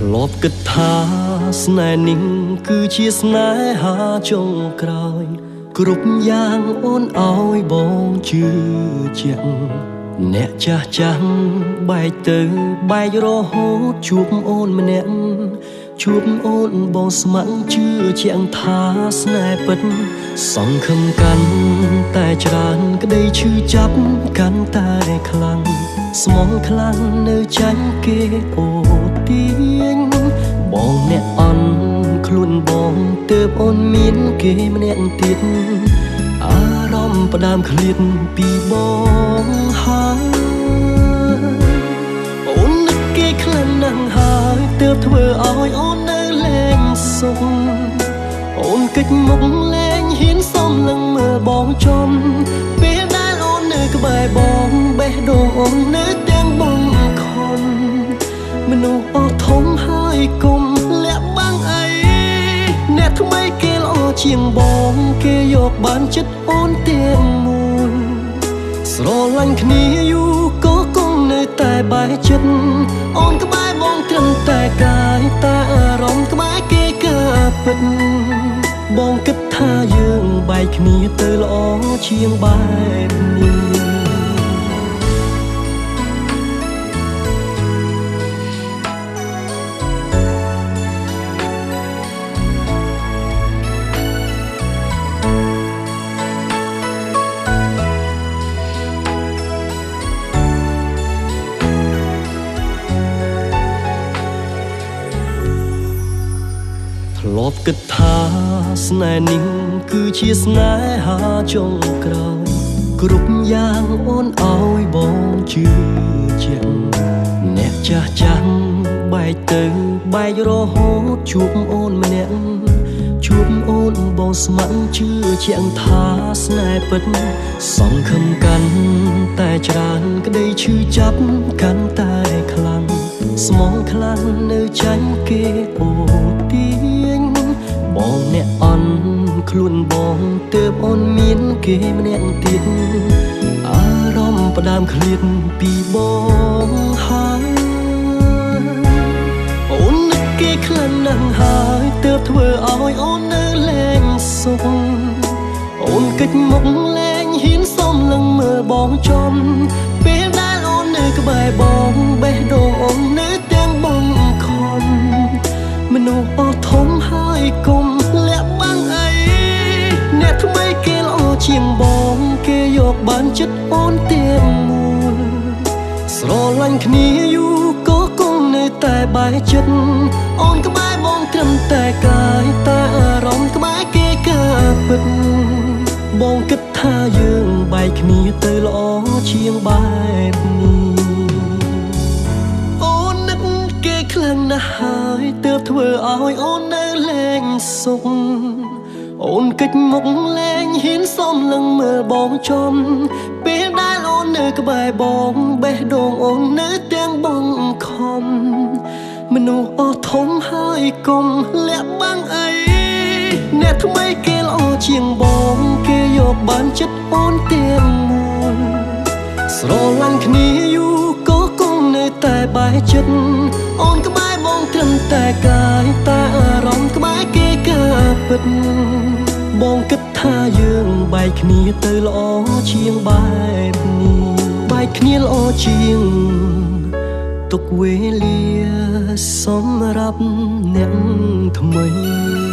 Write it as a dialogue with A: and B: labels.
A: ធ្លាប់គិតថាស្នេហ៍នេះគឺជាស្នេហាចុងក្រោយគ្រប់យ៉ាងអូនឲ្យបងជឿជាក់អ្នកចាស់ចាស់បែកទៅបែករហូតជួបអូនម្នាក់ជួបអូនបងស្ម័គ្រជឿជាក់ថាស្នេហ៍ពិតសង្ឃឹមកាន់តែច្រើនក្តីឈឺចាប់កាន់តែខ្លាំងស្មងខ្លាំងនៅចាញ់គេអូទាញបងអ្នកអន់ខ្លួនបងទើបអូនមានគេម្នាក់ទៀតអារម្មណ៍ផ្ដើមឃ្លាតពីបងហើយអូននឹកគេខ្លាំងណាស់ហើយទើបធ្វើឲ្យអូននៅលែងសុខអូនកិច្ចមុខលែងហ៊ានសុំលឹងមើលបងចំពេលដែលអូននៅក្បែរបងបេះដូងអូននៅទាំងបងខំមនុស្សអស់ធំហើយគុំលាក់បាំងអីអ្នកថ្មីគេល្អជាងបងគេយកបានចិត្តអូនទាំងមូលស្រឡាញ់គ្នាយូរក៏គង់នៅតែបែកចិត្តអូនក្បែរបងត្រឹមតែកាយតែអារម្មណ៍ក្បែរគេក៏ពិតបងគិតថាយើងបែកគ្នាទៅល្អជាងបែបនេះធ្លាប់គិតថាស្នេហ៍នេះគឺជាស្នេហាចុងក្រោយគ្រប់យ៉ាងអូនឲ្យបងជឿជាក់អ្នកចាស់ចាស់បែកទៅបែករហូតជួបអូនម្នាក់ជួបអូនបងស្ម័គ្រជឿជាក់ថាស្នេហ៍ពិតសង្ឃឹមកាន់តែច្រើនក្តីឈឺចាប់កាន់តែខ្លាំងស្មងខ្លាំងនៅចាញ់គេអូទាញបងអ្នកអន់ខ្លួនបងទើបអូនមានគេម្នាក់ទៀតអារម្មណ៍ផ្ដើមឃ្លាតពីបងហើយអូននឹកគេខ្លាំងណាស់ហើយទើបធ្វើឲ្យអូននៅលែងសុខអូនកិច្ចមុខលែងហ៊ានសុំលឹងមើលបងចំពេលដែលអូននៅក្បែរបងបេះដូងអូននៅទាំងបងខំមនុស្សអស់ធំហើយគុំលាក់បាំងអីអ្នកថ្មីគេល្អជាងបងគេយកបានចិត្តអូនទាំងមូលស្រឡាញ់គ្នាយូរក៏គង់នៅតែបែកចិត្តអូនក្បែរបងត្រឹមតែកាយតែអារម្មណ៍ក្បែរគេក៏ពិតបងគិតថាយើងបែកគ្នាទៅល្អជាងបែបនេះអូននឹកគេខ្លាំងណាស់ហើយទើបធ្វើឲ្យអូននៅលែងសុខអូនកិច្ចមុខលែងហ៊ានសុំលឹងមើលបងចំពេលដែលអូននៅក្បែរបងបេះដូងអូននៅទាំងបងខំមនុស្សអស់ធំហើយគុំលាក់បាំងអីអ្នកថ្មីគេល្អជាងបងគេយកបានចិត្តអូនទាំងមូលស្រឡាញ់គ្នាយូរក៏គង់នៅតែបែកចិត្តអូនក្បែរបងត្រឹមតែកាយតែអារម្មណ៍ក្បែរគេក៏ពិតបងគិតថាយើងបែកគ្នាទៅល្អជាងបែបនេះបែកគ្នាល្អជាងទុកវេលាសម្រាប់អ្នកថ្មី